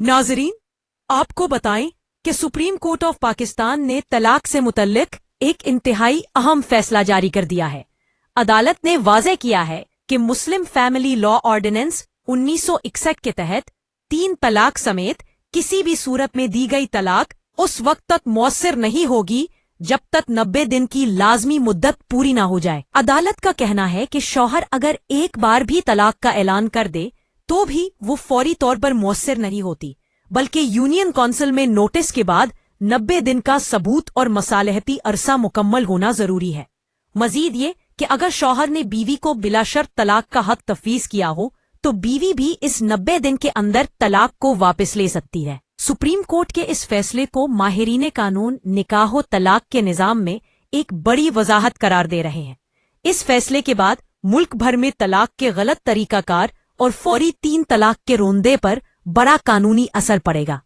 नाजरीन, आपको बताएं कि सुप्रीम कोर्ट ऑफ पाकिस्तान ने तलाक से मुतल्लिक एक इंतहाई अहम फैसला जारी कर दिया है। अदालत ने वाज़ेह किया है कि मुस्लिम फैमिली लॉ ऑर्डिनेंस 1961 के तहत 3 तलाक समेत किसी भी सूरत में दी गई तलाक उस वक्त तक मौसर नहीं होगी जब तक 90 दिन की लाजमी मुद्दत पूरी ना हो जाए। अदालत का कहना है कि शौहर अगर एक बार भी तलाक का ऐलान कर दे तो भी वो फौरी तौर पर मौसर नहीं होती, बल्कि यूनियन काउंसिल में नोटिस के बाद 90 दिन का सबूत और मसालहती अरसा मुकम्मल होना जरूरी है। मजीद ये कि अगर शौहर ने बीवी को बिलाशर्त तलाक का हक तफवीज किया हो तो बीवी भी इस 90 दिन के अंदर तलाक को वापस ले सकती है। सुप्रीम कोर्ट के इस फैसले को माहिरीन कानून निकाह तलाक के निज़ाम में एक बड़ी वजाहत करार दे रहे हैं। इस फैसले के बाद मुल्क भर में तलाक के गलत तरीकाकार और फौरी 3 तलाक के रोंदे पर बड़ा कानूनी असर पड़ेगा।